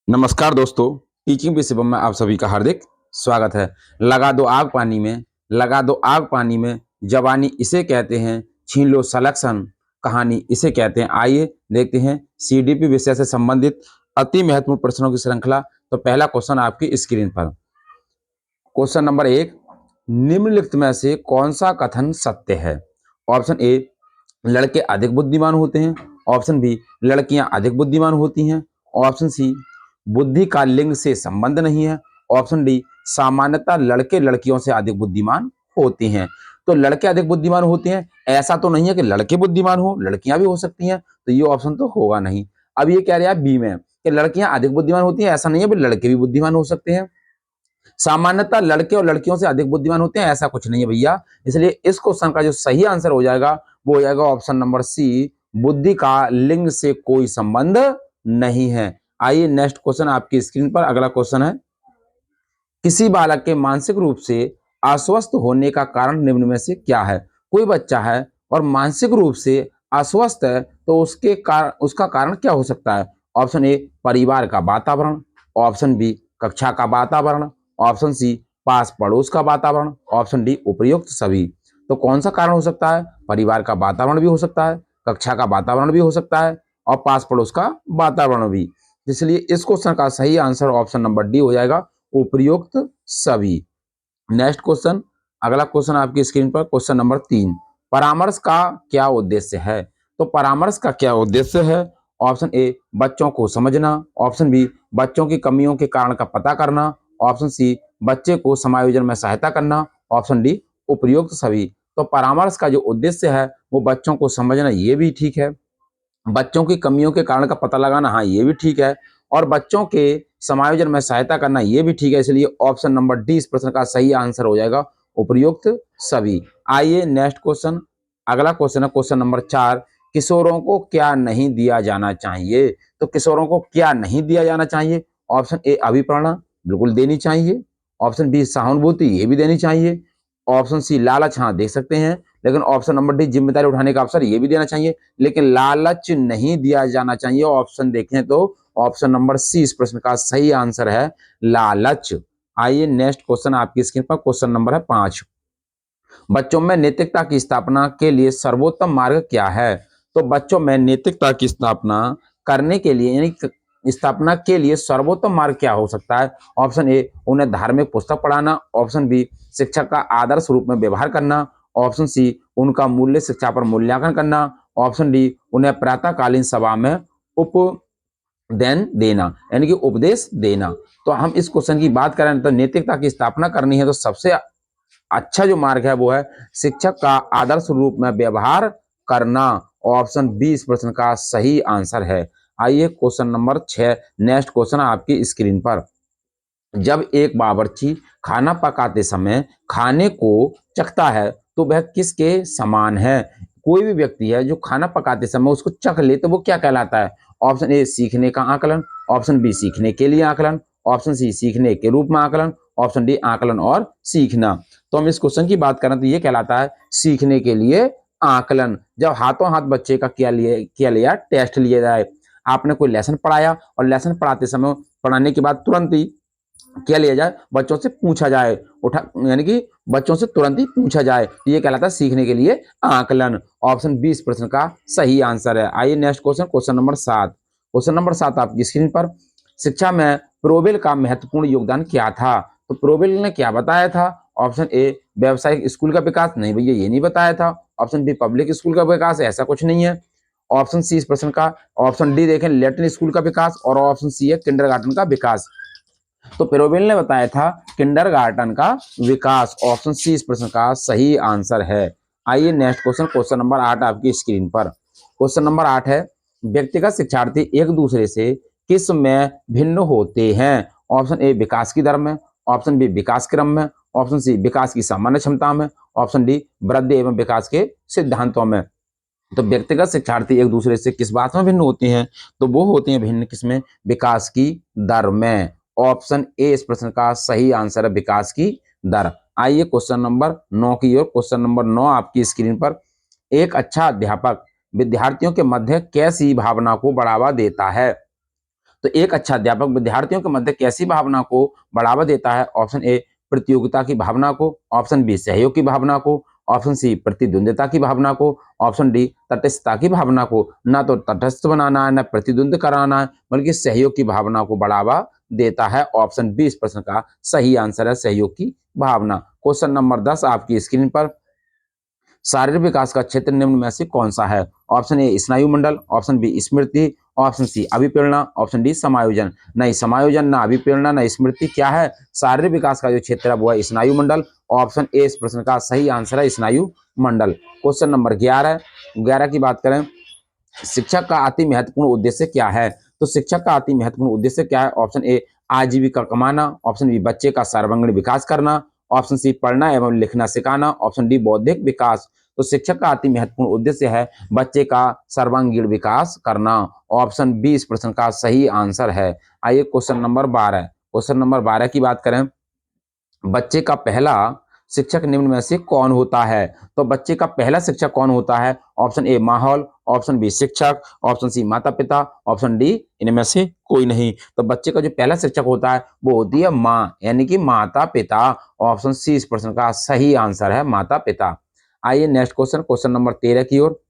नमस्कार दोस्तों, teaching with Shivam में आप सभी का हार्दिक स्वागत है। लगा दो आग पानी में, लगा दो आग पानी में, जवानी इसे कहते हैं, छीन लो सलेक्शन, कहानी इसे कहते हैं। आइए देखते हैं सीडीपी विषय से संबंधित अति महत्वपूर्ण प्रश्नों की श्रृंखला। तो पहला क्वेश्चन आपकी स्क्रीन पर। क्वेश्चन नंबर 1, निम्नलिखित में से कौन सा कथन सत्य है? ऑप्शन ए, लड़के अधिक बुद्धिमान होते हैं। ऑप्शन बी, लड़कियां अधिक बुद्धिमान होती हैं। ऑप्शन सी, बुद्धि का लिंग से संबंध नहीं है। ऑप्शन डी, सामान्यतः लड़के लड़कियों से अधिक बुद्धिमान होते हैं। तो लड़के अधिक बुद्धिमान होते हैं, ऐसा तो नहीं है कि लड़के बुद्धिमान हो, लड़कियां भी हो सकती हैं, तो ये ऑप्शन तो होगा नहीं। अब ये कह रहा है बी में कि लड़कियां अधिक बुद्धिमान होती हैं, ऐसा नहीं है, लड़के भी बुद्धिमान हो सकते हैं। सामान्यतः लड़के और लड़कियों से अधिक बुद्धिमान होते हैं, ऐसा कुछ नहीं है भैया। इसलिए इस क्वेश्चन का जो सही आंसर हो जाएगा वो हो जाएगा ऑप्शन नंबर सी, बुद्धि का लिंग से कोई संबंध नहीं है। आइए नेक्स्ट क्वेश्चन आपकी स्क्रीन पर। अगला क्वेश्चन है, किसी बालक के मानसिक रूप से अस्वस्थ होने का कारण निम्न में से क्या है? कोई बच्चा है और मानसिक रूप से अस्वस्थ है, तो उसका कारण क्या हो सकता है? ऑप्शन ए, परिवार का वातावरण। ऑप्शन बी, कक्षा का वातावरण। ऑप्शन सी, पास पड़ोस का वातावरण। ऑप्शन डी, उपयुक्त सभी। तो कौन सा कारण हो सकता है? परिवार का वातावरण भी हो सकता है, कक्षा का वातावरण भी हो सकता है, और पास पड़ोस का वातावरण भी। इसलिए इस क्वेश्चन का सही आंसर ऑप्शन नंबर डी हो जाएगा, उपयुक्त सभी। नेक्स्ट क्वेश्चन, अगला क्वेश्चन आपकी स्क्रीन पर। क्वेश्चन नंबर 3, परामर्श का क्या उद्देश्य है? तो परामर्श का क्या उद्देश्य है? ऑप्शन ए, बच्चों को समझना। ऑप्शन बी, बच्चों की कमियों के कारण का पता करना। ऑप्शन सी, बच्चे को समायोजन में सहायता करना। ऑप्शन डी, उपयुक्त सभी। तो परामर्श का जो उद्देश्य है वो बच्चों को समझना, ये भी ठीक है। बच्चों की कमियों के कारण का पता लगाना, हाँ ये भी ठीक है। और बच्चों के समायोजन में सहायता करना, ये भी ठीक है। इसलिए ऑप्शन नंबर डी इस प्रश्न का सही आंसर हो जाएगा, उपयुक्त सभी। आइए नेक्स्ट क्वेश्चन। अगला क्वेश्चन है क्वेश्चन नंबर 4, किशोरों को क्या नहीं दिया जाना चाहिए? तो किशोरों को क्या नहीं दिया जाना चाहिए? ऑप्शन ए, अभिप्रेरणा, बिल्कुल देनी चाहिए। ऑप्शन बी, सहानुभूति, ये भी देनी चाहिए। ऑप्शन सी, लालच, हाँ दे सकते हैं। लेकिन ऑप्शन नंबर डी, जिम्मेदारी उठाने का अवसर, ये भी देना चाहिए, लेकिन लालच नहीं दिया जाना चाहिए। ऑप्शन देखें तो ऑप्शन नंबर सी इस प्रश्न का सही आंसर है, लालच। आइए नेक्स्ट क्वेश्चन आपकी स्क्रीन पर। क्वेश्चन नंबर है 5, बच्चों में नैतिकता की स्थापना के लिए सर्वोत्तम मार्ग क्या है? तो बच्चों में नैतिकता की स्थापना करने के लिए, यानी स्थापना के लिए सर्वोत्तम मार्ग क्या हो सकता है? ऑप्शन ए, उन्हें धार्मिक पुस्तक पढ़ाना। ऑप्शन बी, शिक्षक का आदर्श रूप में व्यवहार करना। ऑप्शन सी, उनका मूल्य शिक्षा पर मूल्यांकन करना। ऑप्शन डी, उन्हें प्रातःकालीन सभा में उपदेन देना, यानी कि उपदेश देना। तो हम इस क्वेश्चन की बात करें तो नैतिकता की स्थापना करनी है, तो सबसे अच्छा जो मार्ग है वो है शिक्षक का आदर्श रूप में व्यवहार करना। ऑप्शन बी इस प्रश्न का सही आंसर है। आइए क्वेश्चन नंबर 6, नेक्स्ट क्वेश्चन आपकी स्क्रीन पर। जब एक बावर्ची खाना पकाते समय खाने को चखता है तो वह किसके समान है? कोई भी व्यक्ति है जो खाना पकाते समय उसको चख ले तो वो क्या कहलाता है? ऑप्शन ए, सीखने का आकलन। ऑप्शन बी, सीखने के लिए आकलन। ऑप्शन सी, सीखने के रूप में आकलन। ऑप्शन डी, आकलन और सीखना। तो हम इस क्वेश्चन की बात करें तो ये कहलाता है सीखने के लिए आकलन। जब हाथों हाथ बच्चे का किया लिया टेस्ट लिया जाए, आपने कोई लेसन पढ़ाया और लेसन पढ़ाते समय पढ़ाने के बाद तुरंत ही क्या लिया जाए, बच्चों से पूछा जाए, उठा, यानी कि बच्चों से तुरंत ही पूछा जाए, ये कहलाता है सीखने के लिए आकलन। ऑप्शन बी इस प्रश्न का सही आंसर है। आइए next question, question number 7। Question number 7 आपकी स्क्रीन पर। शिक्षा में प्रोबेल का महत्वपूर्ण योगदान क्या था? तो प्रोबेल ने क्या बताया था? ऑप्शन ए, व्यवसायिक स्कूल का विकास, नहीं भैया ये नहीं बताया था। ऑप्शन बी, पब्लिक स्कूल का विकास, ऐसा कुछ नहीं है। ऑप्शन सी इस प्रश्न का, ऑप्शन डी देखें लैटिन स्कूल का विकास, और ऑप्शन सी है किंडरगार्टन का विकास। तो पेरोवेल ने बताया था किंडरगार्टन का विकास। ऑप्शन सी इस प्रश्न का सही आंसर है। आइए नेक्स्ट क्वेश्चन, क्वेश्चन नंबर 8 आपकी स्क्रीन पर। क्वेश्चन नंबर 8 है, व्यक्तिगत शिक्षार्थी एक दूसरे से किस में भिन्न होते हैं? ऑप्शन ए, विकास की दर में। ऑप्शन बी, विकास क्रम में। ऑप्शन सी, विकास की सामान्य क्षमता में। ऑप्शन डी, वृद्धि एवं विकास के सिद्धांतों में। तो व्यक्तिगत शिक्षार्थी एक दूसरे से किस बात में भिन्न होते हैं? तो वो होते हैं भिन्न किसमें? विकास की दर में। ऑप्शन ए इस प्रश्न का सही आंसर है, विकास की दर। आइए क्वेश्चन नंबर 9 की ओर। क्वेश्चन नंबर 9 आपकी स्क्रीन पर। एक अच्छा अध्यापक विद्यार्थियों के मध्य कैसी भावना को बढ़ावा देता है? तो एक अच्छा अध्यापक विद्यार्थियों के मध्य कैसी भावना को बढ़ावा देता है? ऑप्शन ए प्रतियोगिता की भावना को, ऑप्शन बी सहयोग की भावना को, ऑप्शन सी प्रतिद्वंद्विता की भावना को, ऑप्शन डी तटस्थता की भावना को। ना तो तटस्थ बनाना है, ना प्रतिद्वंद कराना है, बल्कि सहयोग की भावना को बढ़ावा देता है। ऑप्शन बी इस प्रश्न का सही आंसर है, सहयोग की भावना। क्वेश्चन नंबर 10 आपकी स्क्रीन पर, शारीरिक विकास का क्षेत्र निम्न में से कौन सा है? ऑप्शन ए स्नायु मंडल, ऑप्शन बी स्मृति, ऑप्शन सी अभिप्रेरणा, ऑप्शन डी समायोजन। नहीं समायोजन, ना अभिप्रेरणा, ना स्मृति, क्या है? शारीरिक विकास का जो क्षेत्र है वो है स्नायु मंडल। ऑप्शन ए इस प्रश्न का सही आंसर है, स्नायु मंडल। क्वेश्चन नंबर 11 की बात करें, शिक्षक का अति महत्वपूर्ण उद्देश्य क्या है? तो शिक्षक का अति महत्वपूर्ण उद्देश्य क्या है? ऑप्शन ए आजीविका कमाना, ऑप्शन बी बच्चे का सर्वांगीण विकास करना, ऑप्शन सी पढ़ना एवं लिखना सिखाना, ऑप्शन डी बौद्धिक विकास। तो शिक्षक का अति महत्वपूर्ण उद्देश्य है बच्चे का सर्वांगीण विकास करना। ऑप्शन बी इस प्रश्न का सही आंसर है। आइए क्वेश्चन नंबर 12 की बात करें, बच्चे का पहला शिक्षक निम्न में से कौन होता है? तो बच्चे का पहला शिक्षक कौन होता है? ऑप्शन ए माहौल, ऑप्शन बी शिक्षक, ऑप्शन सी माता पिता, ऑप्शन डी इनमें से कोई नहीं। तो बच्चे का जो पहला शिक्षक होता है वो होती है माँ, यानी कि माता पिता। ऑप्शन सी इस प्रश्न का सही आंसर है, माता पिता। आइए नेक्स्ट क्वेश्चन, क्वेश्चन नंबर 13 की ओर।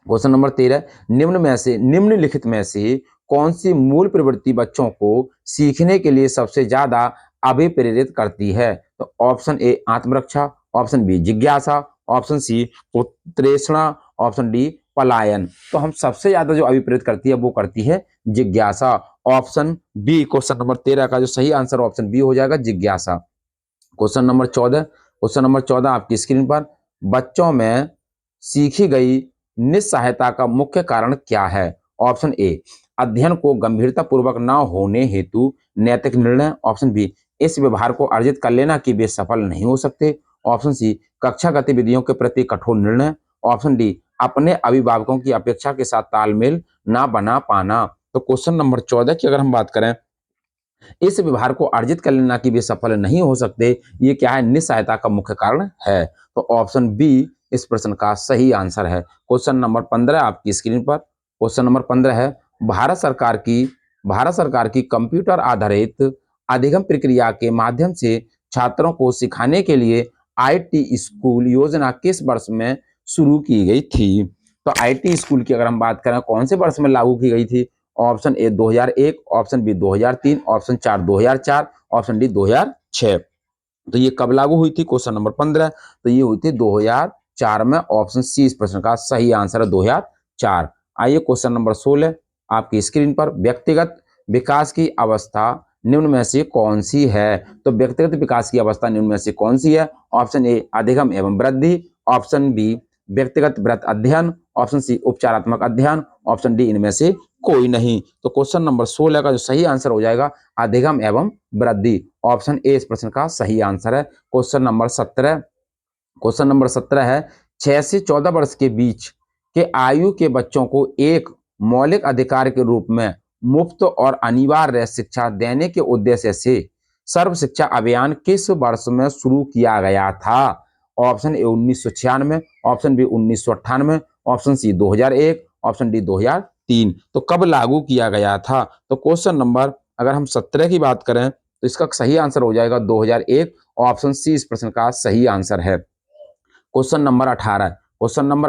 क्वेश्चन नंबर 13, निम्नलिखित में से कौन सी मूल प्रवृत्ति बच्चों को सीखने के लिए सबसे ज्यादा अभिप्रेरित करती है? तो ऑप्शन ए आत्मरक्षा, ऑप्शन बी जिज्ञासा, ऑप्शन सी उत्प्रेरणा, ऑप्शन डी पलायन। तो हम सबसे ज्यादा जो अभिप्रेरित करती है वो करती है जिज्ञासा। ऑप्शन बी क्वेश्चन नंबर 13 का जो सही आंसर ऑप्शन बी हो जाएगा, जिज्ञासा। क्वेश्चन नंबर 14 आपकी स्क्रीन पर, बच्चों में सीखी गई निस्सहायता का मुख्य कारण क्या है? ऑप्शन ए अध्ययन को गंभीरता पूर्वक न होने हेतु नैतिक निर्णय, ऑप्शन बी इस व्यवहार को अर्जित कर लेना कि वे सफल नहीं हो सकते, ऑप्शन सी कक्षा गतिविधियों के प्रति कठोर निर्णय, ऑप्शन डी अपने अभिभावकों की अपेक्षा के साथ तालमेल ना बना पाना। तो क्वेश्चन नंबर 14 की अगर हम बात करें, इस व्यवहार को अर्जित कर लेना कि वे सफल नहीं हो सकते, ये क्या है? निस्सहायता का मुख्य कारण है। तो ऑप्शन बी इस प्रश्न का सही आंसर है। क्वेश्चन नंबर 15 आपकी स्क्रीन पर, क्वेश्चन नंबर 15 है, भारत सरकार की कंप्यूटर आधारित अधिगम प्रक्रिया के माध्यम से छात्रों को सिखाने के लिए आईटी स्कूल योजना किस वर्ष में शुरू की गई थी? तो आईटी स्कूल की अगर हम बात करें कौन से वर्ष में लागू की गई थी? Option A 2001, option B 2003, option 4 2004, option D 2006। तो ये कब लागू हुई थी? क्वेश्चन नंबर 15, तो ये हुई थी 2004 में। ऑप्शन सी इस प्रश्न का सही आंसर है, 2004। आइए क्वेश्चन नंबर 16 आपकी स्क्रीन पर, व्यक्तिगत विकास की अवस्था निम्न में से कौन सी है? तो व्यक्तिगत विकास की अवस्था निम्न में से कौन सी है? ऑप्शन ए अधिगम एवं वृद्धि, ऑप्शन बी व्यक्तिगत वृत्त अध्ययन, ऑप्शन सी उपचारात्मक अध्ययन, ऑप्शन डी इनमें से कोई नहीं। तो क्वेश्चन नंबर 16 का जो सही आंसर हो जाएगा अधिगम एवं वृद्धि। ऑप्शन ए इस प्रश्न का सही आंसर है। क्वेश्चन नंबर 17 है, 6 से 14 वर्ष के बीच के आयु के बच्चों को एक मौलिक अधिकार के रूप में मुफ्त और अनिवार्य शिक्षा देने के उद्देश्य से सर्व शिक्षा अभियान किस वर्ष में शुरू किया गया था? Option A 1996, option B 1998, option C 2001, option D 2003। तो कब लागू किया गया था? तो क्वेश्चन नंबर अगर हम 17 की बात करें तो इसका सही आंसर हो जाएगा 2001। ऑप्शन सी इस प्रश्न का सही आंसर है। क्वेश्चन नंबर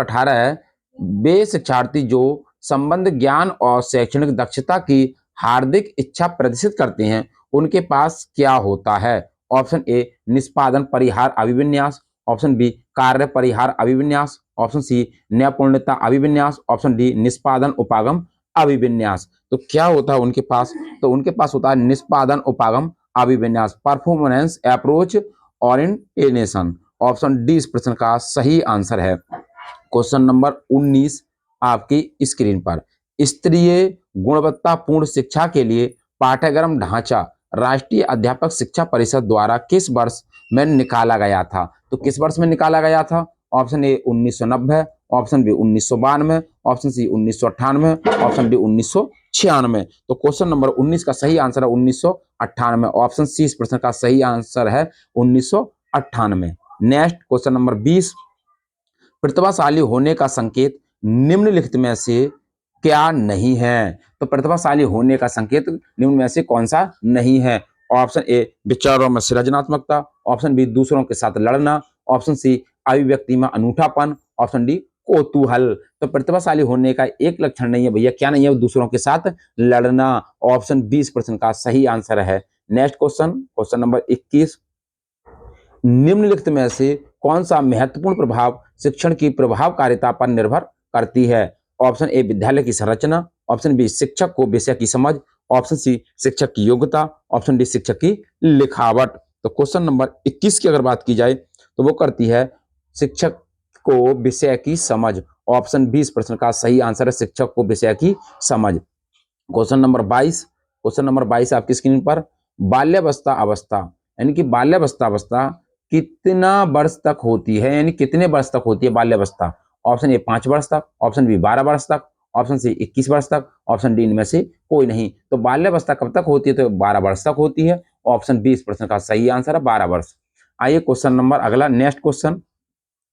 18 है, वे शिक्षार्थी जो संबंध ज्ञान और शैक्षणिक दक्षता की हार्दिक इच्छा प्रदर्शित करते हैं उनके पास क्या होता है? ऑप्शन ए निष्पादन परिहार अभिविन्यास, ऑप्शन बी कार्य परिहार अभिविन्यास, ऑप्शन सी नैपुण्यता अभिविन्यास, ऑप्शन डी निष्पादन उपागम अभिविन्यास। तो क्या होता है उनके पास? तो उनके पास होता है निष्पादन उपागम अभिविन्यास, performance approach orientation. Option D इस प्रश्न का सही आंसर है। क्वेश्चन नंबर 19 आपकी स्क्रीन पर, स्तरीय गुणवत्तापूर्ण शिक्षा के लिए पाठ्यक्रम ढांचा राष्ट्रीय अध्यापक शिक्षा परिषद द्वारा किस वर्ष में निकाला गया था? तो किस वर्ष में निकाला गया था? Option A 1990, option B 1992, option C 1998, option D 1996। तो क्वेश्चन नंबर 19 का सही आंसर है 1998। ऑप्शन सी इस प्रश्न का सही आंसर है 1998। नेक्स्ट क्वेश्चन नंबर 20, प्रतिभाशाली होने का संकेत निम्नलिखित में से क्या नहीं है? तो प्रतिभाशाली होने का संकेत निम्न में से कौन सा नहीं है? ऑप्शन ए विचारों में सृजनात्मकता, ऑप्शन बी दूसरों के साथ लड़ना, ऑप्शन सी अभिव्यक्ति में अनूठापन, ऑप्शन डी कौतूहल। तो प्रतिभाशाली होने का एक लक्षण नहीं है भैया, क्या नहीं है? दूसरों के साथ लड़ना। ऑप्शन 20 प्रश्न का सही आंसर है। नेक्स्ट क्वेश्चन, क्वेश्चन नंबर 21, निम्नलिखित में से कौन सा महत्वपूर्ण प्रभाव शिक्षण की प्रभावकारिता पर निर्भर करती है? ऑप्शन ए विद्यालय की संरचना, ऑप्शन बी शिक्षक को विषय की समझ, ऑप्शन सी शिक्षक की योग्यता, ऑप्शन डी शिक्षक की लिखावट। तो क्वेश्चन नंबर 21 की अगर बात की जाए तो वो करती है शिक्षक को विषय की समझ। ऑप्शन 20 प्रश्न का सही आंसर है शिक्षक को विषय की समझ। क्वेश्चन नंबर 22, क्वेश्चन नंबर 22 आपकी स्क्रीन पर, बाल्यावस्था अवस्था यानी कि बाल्यावस्था अवस्था कितना वर्ष तक होती है, यानी कितने वर्ष तक होती है बाल्यावस्था? ऑप्शन ए 5 वर्ष तक, ऑप्शन बी 12 वर्ष तक, ऑप्शन सी 21 वर्ष तक, ऑप्शन डी इनमें से कोई नहीं। तो बाल्यावस्था कब तक होती है? तो 12 वर्ष तक होती है। ऑप्शन 20 प्रश्न का सही आंसर है 12 वर्ष। आइए क्वेश्चन नंबर अगला, नेक्स्ट क्वेश्चन।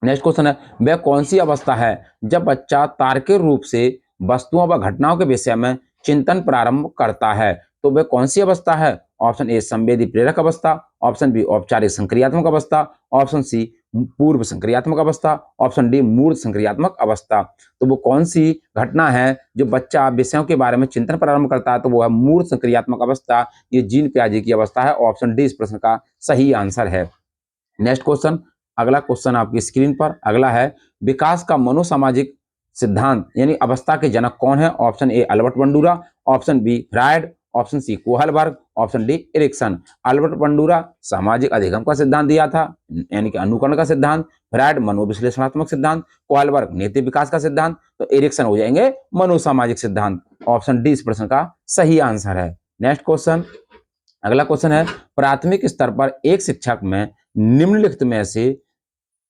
नेक्स्ट क्वेश्चन है, वह कौन सी अवस्था है जब बच्चा तार्किक रूप से वस्तुओं व घटनाओं के विषय में चिंतन प्रारंभ करता है? तो वह कौन सी अवस्था है? ऑप्शन ए संवेदी प्रेरक अवस्था, ऑप्शन बी औपचारिक संक्रियात्मक अवस्था, ऑप्शन सी पूर्व संक्रियात्मक अवस्था, ऑप्शन डी मूर्त संक्रियात्मक अवस्था। तो वो कौन सी घटना है जो बच्चा विषयों के बारे में चिंतन प्रारंभ करता है? तो वो है मूर्त संक्रियात्मक अवस्था। ये जीन पियाजे की अवस्था है। ऑप्शन डी इस प्रश्न का सही आंसर है। नेक्स्ट क्वेश्चन, अगला क्वेश्चन आपकी स्क्रीन पर अगला है, विकास का मनोसामाजिक सिद्धांत यानी अवस्था के जनक कौन है? Option A Albert Bandura, option B Freud, option C Kohlberg, option D Erikson. Albert Bandura सामाजिक अधिगम का सिद्धांत दिया था यानी कि अनुकरण का सिद्धांत, फ्रायड मनोविश्लेषणात्मक सिद्धांत, कोहलबर्ग नैतिक विकास का सिद्धांत, तो एरिक्सन हो जाएंगे मनोसामाजिक सिद्धांत। ऑप्शन डी इस प्रश्न का सही आंसर है। नेक्स्ट क्वेश्चन, अगला क्वेश्चन है, प्राथमिक स्तर पर एक शिक्षक में निम्नलिखित में से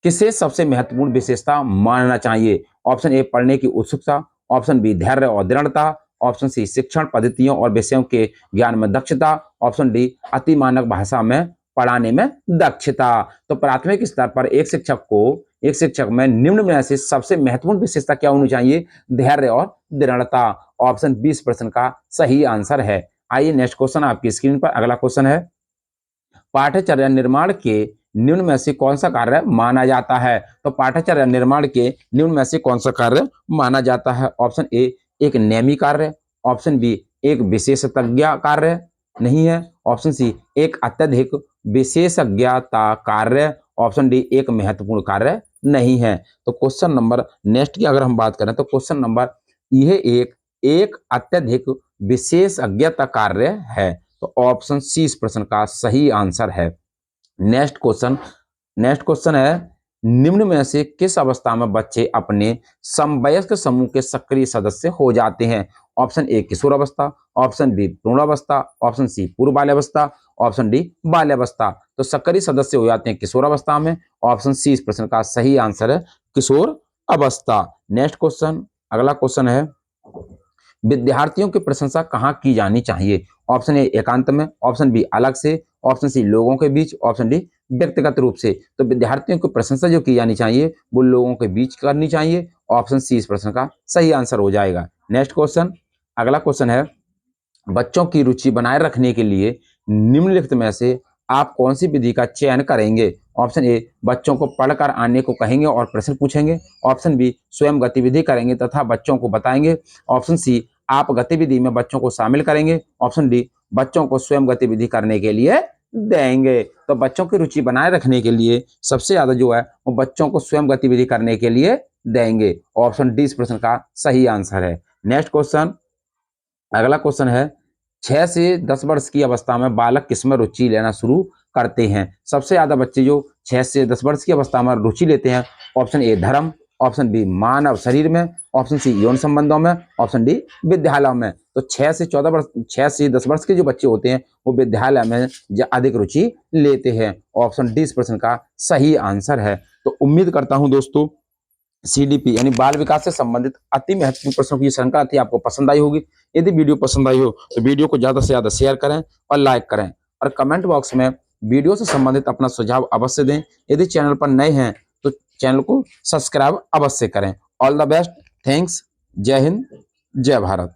किसे सबसे महत्वपूर्ण विशेषता मानना चाहिए? ऑप्शन ए पढ़ने की उत्सुकता, ऑप्शन बी धैर्य और दृढ़ता, ऑप्शन सी शिक्षण पद्धतियों और विषयों के ज्ञान में दक्षता, ऑप्शन डी अति मानक भाषा में पढ़ाने में दक्षता। तो प्राथमिक स्तर पर एक शिक्षक में निम्न में से सबसे महत्वपूर्ण विशेषता क्या होनी चाहिए? धैर्य और दृढ़ता। ऑप्शन 20 प्रश्न का सही आंसर है। आइए नेक्स्ट क्वेश्चन आपकी स्क्रीन पर अगला क्वेश्चन है, पाठ्यचर्या निर्माण के निम्न में से कौन सा कार्य माना जाता है? तो पाठ्यचर्या निर्माण के निम्न में से कौन सा कार्य माना जाता है? ऑप्शन ए एक नेमी कार्य, ऑप्शन बी एक विशेषज्ञ कार्य नहीं है, ऑप्शन सी एक अत्यधिक विशेषज्ञता कार्य, ऑप्शन डी एक महत्वपूर्ण कार्य नहीं है। तो क्वेश्चन नंबर नेक्स्ट की अगर हम बात करें तो क्वेश्चन नंबर यह एक अत्यधिक विशेषज्ञता कार्य है। तो ऑप्शन सी इस प्रश्न का सही आंसर है। नेक्स्ट क्वेश्चन है, निम्न में से किस अवस्था में बच्चे अपने समवयस्क समूह के सक्रिय सदस्य हो जाते हैं? ऑप्शन ए किशोर अवस्था, ऑप्शन बी पूर्णावस्था, ऑप्शन सी पूर्व बाल्यावस्था, ऑप्शन डी बाल्यावस्था। तो सक्रिय सदस्य हो जाते हैं किशोर अवस्था में। ऑप्शन सी इस प्रश्न का सही आंसर है किशोर अवस्था। नेक्स्ट क्वेश्चन, अगला क्वेश्चन है, विद्यार्थियों की प्रशंसा कहाँ की जानी चाहिए? ऑप्शन ए एकांत में, ऑप्शन बी अलग से, ऑप्शन सी लोगों के बीच, ऑप्शन डी व्यक्तिगत रूप से। तो विद्यार्थियों की प्रशंसा जो की जानी चाहिए वो लोगों के बीच करनी चाहिए। ऑप्शन सी इस प्रश्न का सही आंसर हो जाएगा। नेक्स्ट क्वेश्चन, अगला क्वेश्चन है, बच्चों की रुचि बनाए रखने के लिए निम्नलिखित में से आप कौन सी विधि का चयन करेंगे? ऑप्शन ए बच्चों को पढ़कर आने को कहेंगे और प्रश्न पूछेंगे, ऑप्शन बी स्वयं गतिविधि करेंगे तथा बच्चों को बताएंगे, ऑप्शन सी आप गतिविधि में बच्चों को शामिल करेंगे, ऑप्शन डी बच्चों को स्वयं गतिविधि करने के लिए देंगे। तो बच्चों की रुचि बनाए रखने के लिए सबसे ज्यादा जो है वो बच्चों को स्वयं गतिविधि करने के लिए देंगे। ऑप्शन डी इस प्रश्न का सही आंसर है। नेक्स्ट क्वेश्चन, अगला क्वेश्चन है, 6 से 10 वर्ष की अवस्था में बालक किसमें रुचि लेना शुरू करते हैं? सबसे ज्यादा बच्चे जो 6 से 10 वर्ष की अवस्था में रुचि लेते हैं, ऑप्शन ए धर्म, ऑप्शन बी मानव शरीर में, ऑप्शन सी यौन संबंधों में, ऑप्शन डी विद्यालय में। तो 6 से 10 वर्ष के जो बच्चे होते हैं वो विद्यालय में अधिक रुचि लेते हैं। ऑप्शन डी इस प्रश्न का सही आंसर है। तो उम्मीद करता हूं दोस्तों सीडीपी यानी बाल विकास से संबंधित अति महत्वपूर्ण प्रश्नों की श्रृंखला थी आपको पसंद आई होगी। यदि वीडियो पसंद आई हो तो वीडियो को ज्यादा से ज्यादा शेयर करें और लाइक करें और कमेंट बॉक्स में वीडियो से संबंधित अपना सुझाव अवश्य दें। यदि चैनल पर नए हैं तो चैनल को सब्सक्राइब अवश्य करें। ऑल द बेस्ट, थैंक्स, जय हिंद, जय भारत।